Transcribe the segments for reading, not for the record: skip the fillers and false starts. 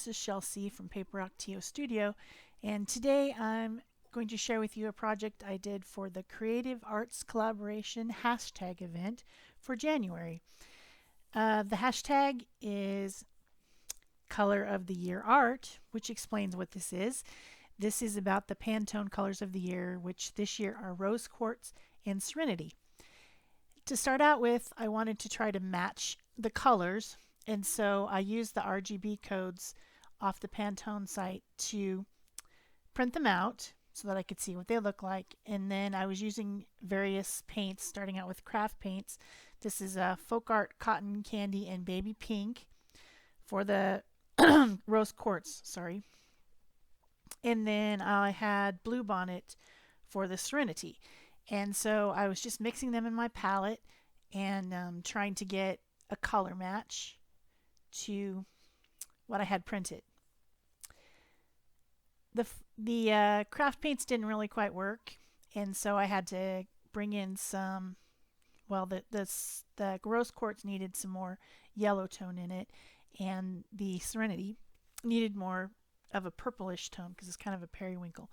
This is Shel C from Paper Rock TO Studio, and today I'm going to share with you a project I did for the Creative Arts Collaboration hashtag event for January. The hashtag is Color of the Year Art, which explains what this is. This is about the Pantone colors of the year, which this year are Rose Quartz and Serenity. To start out with, I wanted to try to match the colors, and so I used the RGB codes off the Pantone site to print them out so that I could see what they look like. And then I was using various paints, starting out with craft paints. This is a Folk Art Cotton Candy and Baby Pink for the Rose Quartz, sorry. And then I had Blue Bonnet for the Serenity. And so I was just mixing them in my palette and trying to get a color match to what I had printed. The craft paints didn't really quite work, and so I had to bring in some. Well, the Rose Quartz needed some more yellow tone in it, and the Serenity needed more of a purplish tone because it's kind of a periwinkle.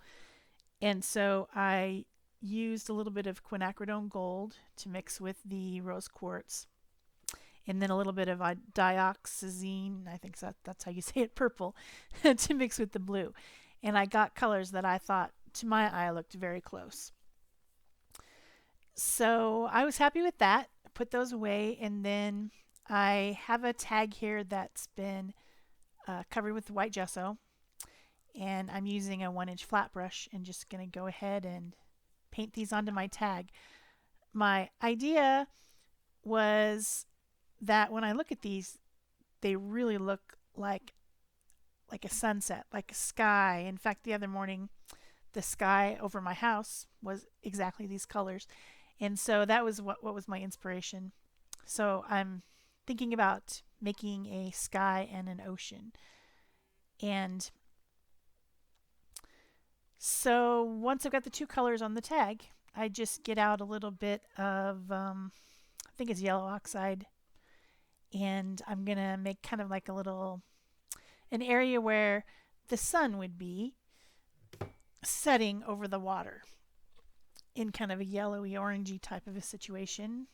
And so I used a little bit of quinacridone gold to mix with the Rose Quartz, and then a little bit of dioxazine, I think that's how you say it, purple, to mix with the blue. And I got colors that I thought, to my eye, looked very close. So I was happy with that. I put those away, and then I have a tag here that's been covered with white gesso, and I'm using a 1-inch flat brush and just going to go ahead and paint these onto my tag. My idea was that when I look at these, they really look like a sunset, like a sky. In fact, the other morning, the sky over my house was exactly these colors. And so that was what was my inspiration. So I'm thinking about making a sky and an ocean. And so once I've got the two colors on the tag, I just get out a little bit of, I think it's yellow oxide, and I'm going to make kind of like an area where the sun would be setting over the water in kind of a yellowy, orangey type of a situation.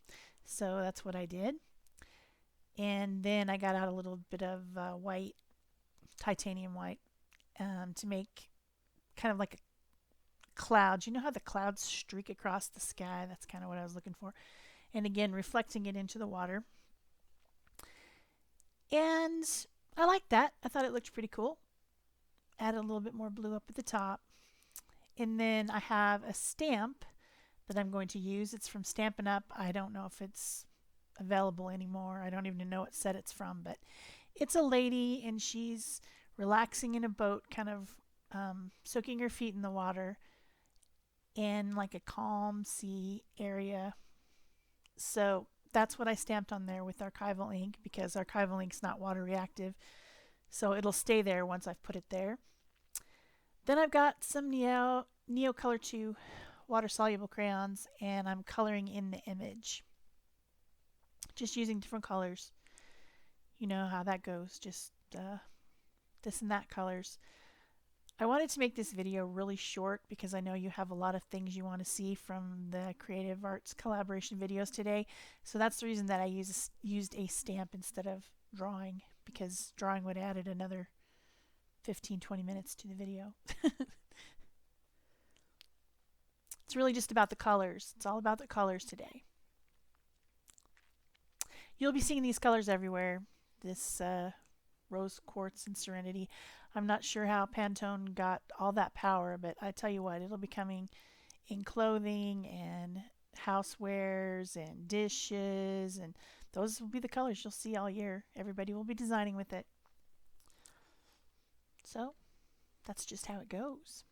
So that's what I did. And then I got out a little bit of white, titanium white, to make kind of like a cloud. You know how the clouds streak across the sky? That's kind of what I was looking for. And again, reflecting it into the water. And I liked that. I thought it looked pretty cool. Add a little bit more blue up at the top. And then I have a stamp that I'm going to use. It's from Stampin' Up. I don't know if it's available anymore. I don't even know what set it's from, but it's a lady and she's relaxing in a boat, kind of soaking her feet in the water in like a calm sea area. So that's what I stamped on there with archival ink, because archival ink's not water reactive, so it'll stay there once I've put it there. Then I've got some Neo Color 2 water soluble crayons, and I'm coloring in the image, just using different colors. You know how that goes, just this and that colors. I wanted to make this video really short because I know you have a lot of things you want to see from the Creative Arts collaboration videos today. So that's the reason that I used a stamp instead of drawing, because drawing would have added another 15-20 minutes to the video. It's really just about the colors. It's all about the colors today. You'll be seeing these colors everywhere. This Rose Quartz and Serenity. I'm not sure how Pantone got all that power, but I tell you what, it'll be coming in clothing and housewares and dishes, and those will be the colors you'll see all year. Everybody will be designing with it. So that's just how it goes.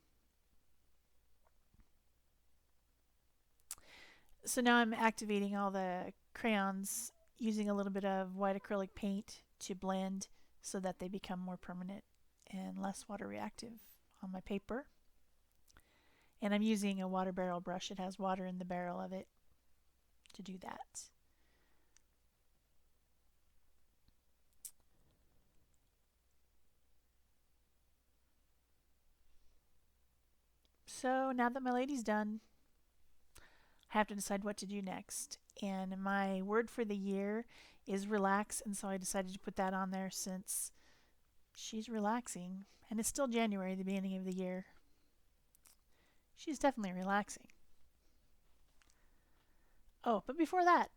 So now I'm activating all the crayons using a little bit of white acrylic paint to blend so that they become more permanent and less water reactive on my paper. And I'm using a water barrel brush. It has water in the barrel of it to do that. So now that my lady's done, I have to decide what to do next. And my word for the year is relax, and so I decided to put that on there since she's relaxing. And it's still January, the beginning of the year. She's definitely relaxing. Oh, but before that,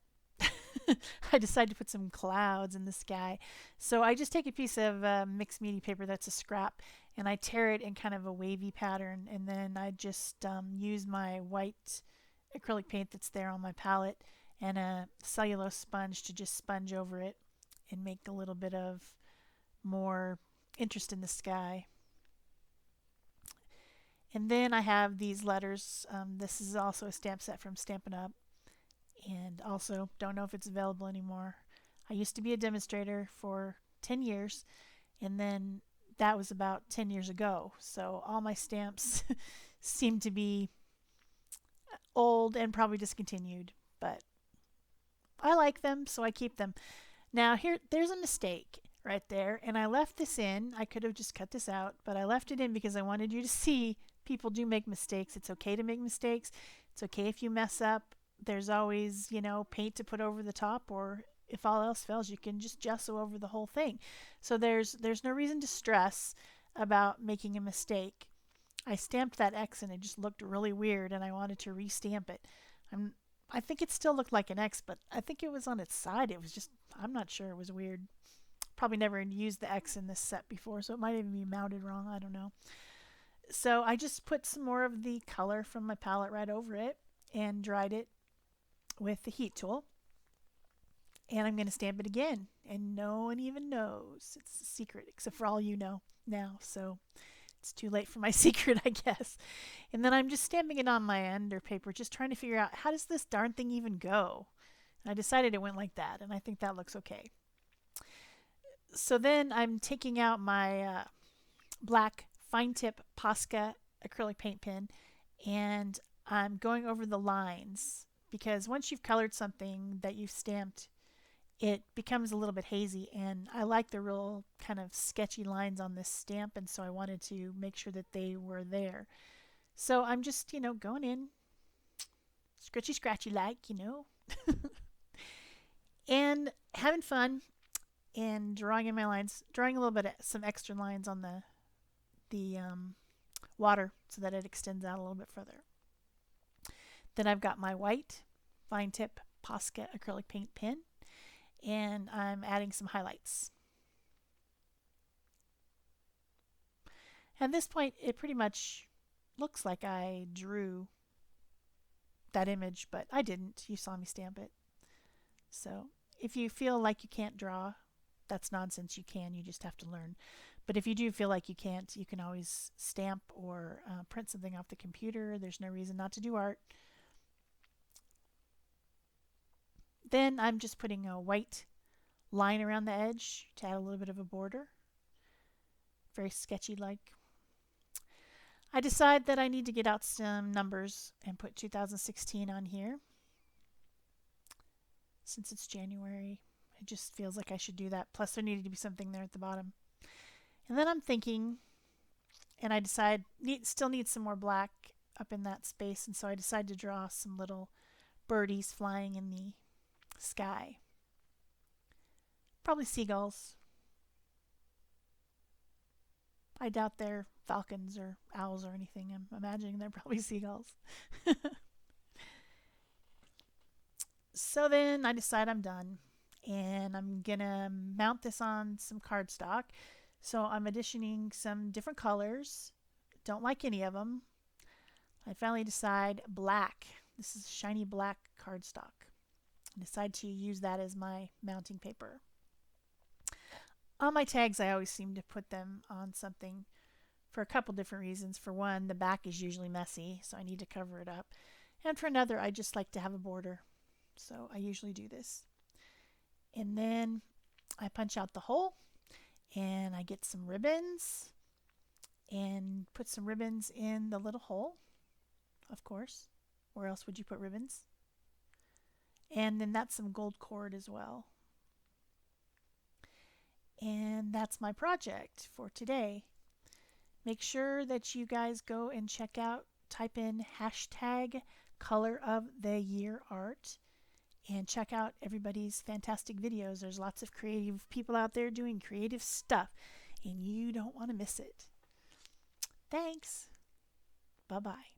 I decided to put some clouds in the sky. So I just take a piece of mixed media paper that's a scrap and I tear it in kind of a wavy pattern. And then I just use my white acrylic paint that's there on my palette and a cellulose sponge to just sponge over it and make a little bit of more interest in the sky. And then I have these letters. This is also a stamp set from Stampin' Up. And also, don't know if it's available anymore. I used to be a demonstrator for 10 years, and then that was about 10 years ago. So all my stamps seem to be old and probably discontinued, but I like them, so I keep them. Now, there's a mistake right there, and I left this in. I could have just cut this out, but I left it in because I wanted you to see people do make mistakes. It's okay to make mistakes. It's okay if you mess up. There's always, paint to put over the top, or if all else fails, you can just gesso over the whole thing. So there's no reason to stress about making a mistake. I stamped that X and it just looked really weird, and I wanted to restamp it. I think it still looked like an X, but I think it was on its side. It was just, I'm not sure. It was weird. Probably never used the X in this set before, so it might even be mounted wrong. I don't know. So I just put some more of the color from my palette right over it and dried it with the heat tool. And I'm going to stamp it again. And no one even knows. It's a secret, except for all you know now. So it's too late for my secret, I guess. And then I'm just stamping it on my under paper, just trying to figure out, how does this darn thing even go? And I decided it went like that, and I think that looks okay. So then I'm taking out my black fine tip Posca acrylic paint pen, and I'm going over the lines, because once you've colored something that you've stamped, it becomes a little bit hazy, and I like the real kind of sketchy lines on this stamp, and so I wanted to make sure that they were there. So I'm just, going in scratchy scratchy like, and having fun and drawing in my lines, drawing a little bit of some extra lines on the water so that it extends out a little bit further. Then I've got my white fine tip Posca acrylic paint pen, and I'm adding some highlights. At this point, it pretty much looks like I drew that image, but I didn't. You saw me stamp it. So if you feel like you can't draw, that's nonsense. You can. You just have to learn. But if you do feel like you can't, you can always stamp or print something off the computer. There's no reason not to do art. Then I'm just putting a white line around the edge to add a little bit of a border. Very sketchy like. I decide that I need to get out some numbers and put 2016 on here. Since it's January, it just feels like I should do that. Plus there needed to be something there at the bottom. And then I'm thinking, and I decide, still need some more black up in that space, and so I decide to draw some little birdies flying in the sky. Probably seagulls. I doubt they're falcons or owls or anything. I'm imagining they're probably seagulls. So then I decide I'm done, and I'm gonna mount this on some cardstock. So I'm auditioning some different colors. Don't like any of them. I finally decide black. This is shiny black cardstock. I decide to use that as my mounting paper. On my tags, I always seem to put them on something for a couple different reasons. For one, the back is usually messy, so I need to cover it up. And for another, I just like to have a border. So I usually do this. And then I punch out the hole, and I get some ribbons and put some ribbons in the little hole, of course. Where else would you put ribbons? And then that's some gold cord as well. And that's my project for today. Make sure that you guys go and check out type in hashtag color of the year art and check out everybody's fantastic videos. There's lots of creative people out there doing creative stuff, and you don't want to miss it. Thanks. Bye-bye.